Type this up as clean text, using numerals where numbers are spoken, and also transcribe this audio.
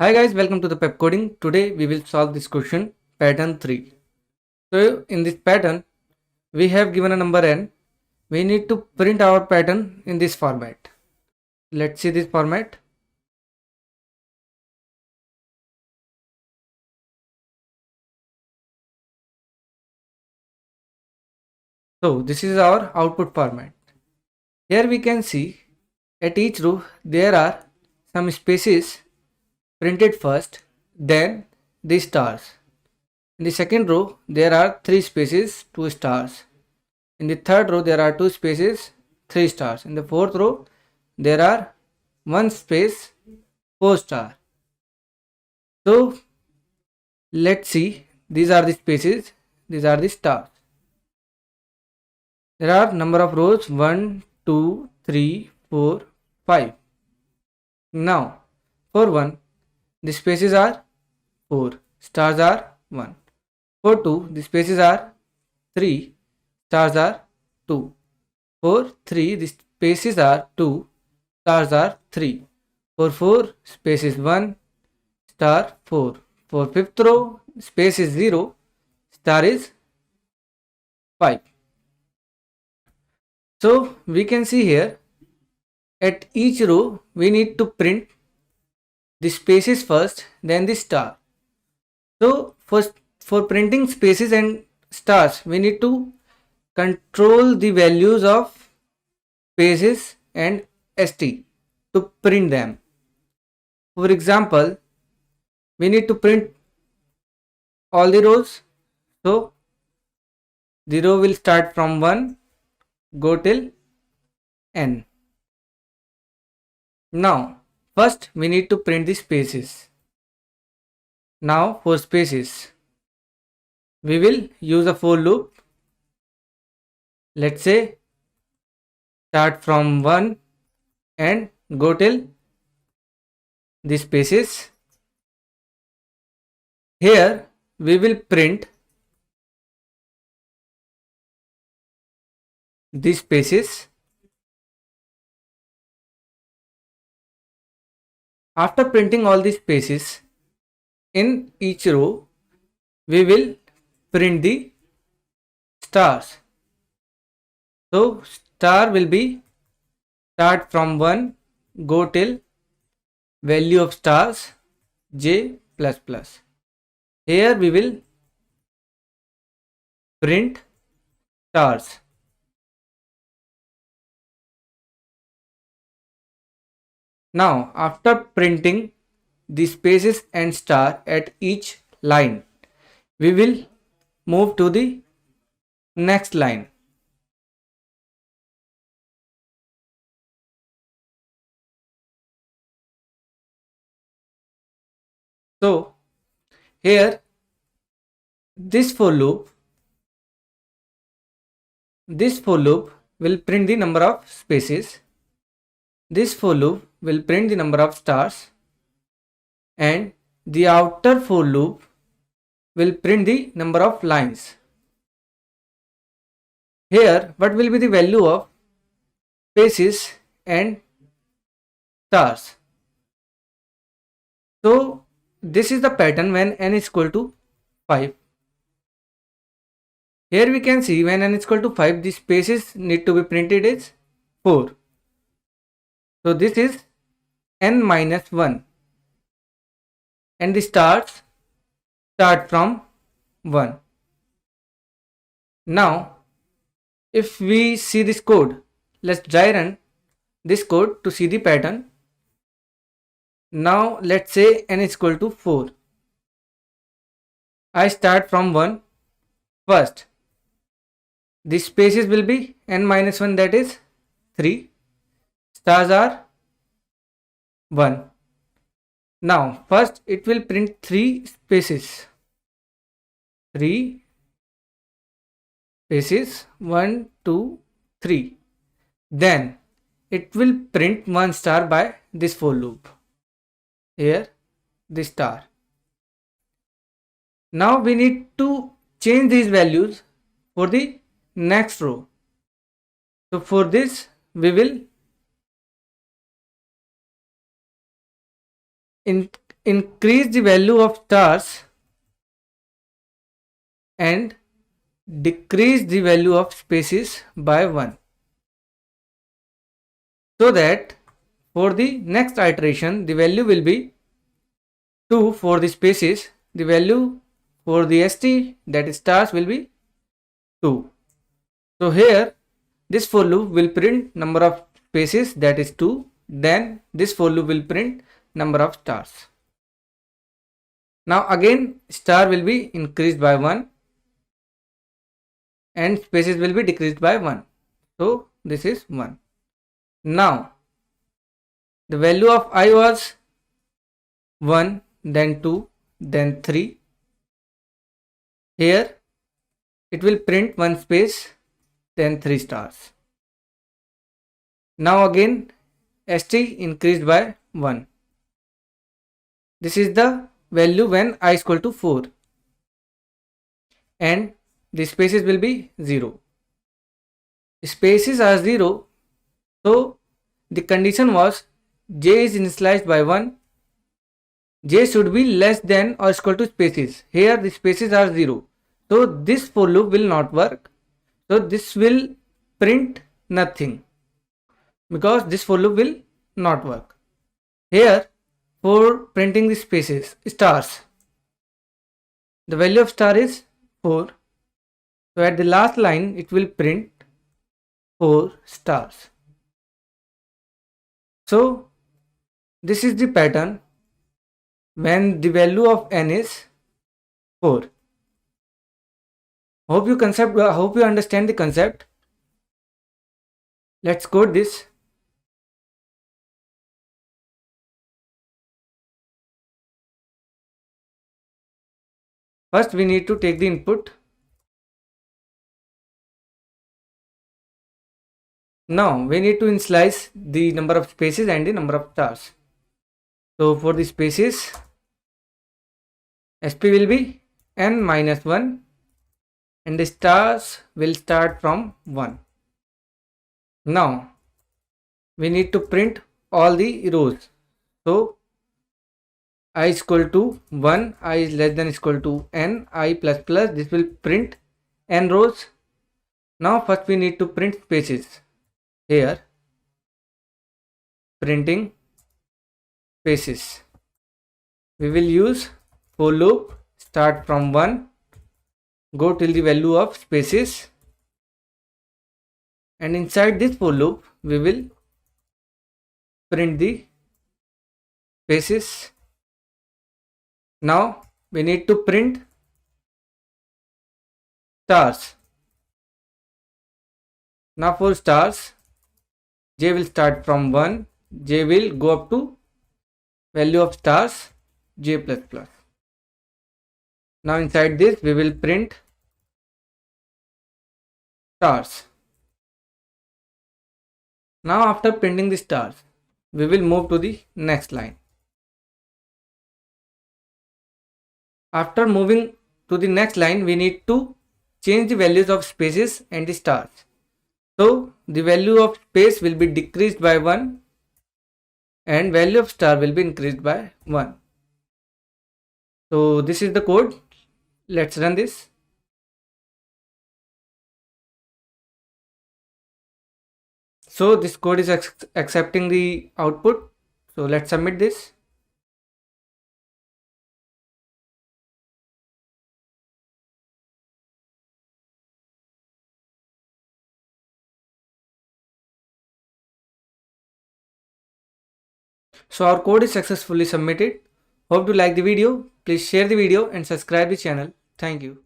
Hi guys, welcome to the pep coding. Today we will solve this question pattern 3. So in this pattern we have given a number n. We need to print our pattern in this format. Let's see this format. So this is our output format. Here we can see at each row there are some spaces printed first, then the stars. In the second row there are 3 spaces, 2 stars. In the third row there are 2 spaces, 3 stars. In the fourth row there are 1 space, 4 star. So let's see, these are the spaces, these are the stars. There are number of rows 1, 2, 3, 4, 5. Now for 1 the spaces are 4, stars are 1. For 2 the spaces are 3, stars are 2. For 3 the spaces are 2, stars are 3. For 4 spaces 1, star 4. For 5th row space is 0, star is 5. So we can see here at each row we need to print the spaces first, then the star. So for printing spaces and stars we need to control the values of spaces and st to print them. For example, we need to print all the rows. So the row will start from 1, go till n. Now first we need to print the spaces. Now for spaces we will use a for loop. Let's say start from 1 and go till the spaces. Here we will print the spaces. After printing all the spaces in each row, we will print the stars. So star will be start from 1, go till value of stars j plus plus. Here we will print stars. Now after printing the spaces and star at each line, we will move to the next line. So here this for loop will print the number of spaces. This for loop will print the number of stars, and the outer for loop will print the number of lines. Here what will be the value of spaces and stars? So this is the pattern when n is equal to 5. Here we can see when n is equal to 5 the spaces need to be printed as 4. So this is n minus 1 and the stars start from 1. Now if we see this code, let's dry run this code to see the pattern. Now let's say n is equal to 4. I start from 1 first. The spaces will be n minus 1, that is 3. Stars are 1. Now first it will print 3 spaces. 3 spaces 1, 2, 3. Then it will print 1 star by this for loop. Here this star. Now we need to change these values for the next row. So for this we will increase the value of stars and decrease the value of spaces by 1, so that for the next iteration the value will be 2 for the spaces, the value for the st, that is stars, will be 2. So here this for loop will print number of spaces, that is 2, then this for loop will print number of stars. Now again star will be increased by 1 and spaces will be decreased by 1. So this is 1. Now the value of I was 1, then 2, then 3. Here it will print 1 space, then 3 stars. Now again st increased by 1. This is the value when I is equal to 4 and the spaces will be 0. Spaces are 0, so the condition was j is initialized by 1. J should be less than or equal to spaces. Here the spaces are 0, so this for loop will not work. So this will print nothing because this for loop will not work. Here for printing the spaces, stars, the value of star is 4. So at the last line it will print 4 stars. So this is the pattern when the value of n is 4. Hope you understand the concept. Let's code this. First we need to take the input. Now we need to initialize the number of spaces and the number of stars. So for the spaces, sp will be n minus 1 and the stars will start from 1. Now we need to print all the rows. So I is equal to 1, I is less than equal to n, I plus plus, this will print n rows. Now first we need to print spaces. Here printing spaces, we will use for loop start from 1, go till the value of spaces, and inside this for loop we will print the spaces. Now we need to print stars. Now for stars, j will start from 1, j will go up to value of stars j plus plus. Now inside this we will print stars. Now after printing the stars, we will move to the next line. After moving to the next line, we need to change the values of spaces and the stars. So the value of space will be decreased by 1 and value of star will be increased by 1. So this is the code. Let's run this. So this code is accepting the output. So let's submit this. So our code is successfully submitted. Hope you like the video. Please share the video and subscribe the channel. Thank you.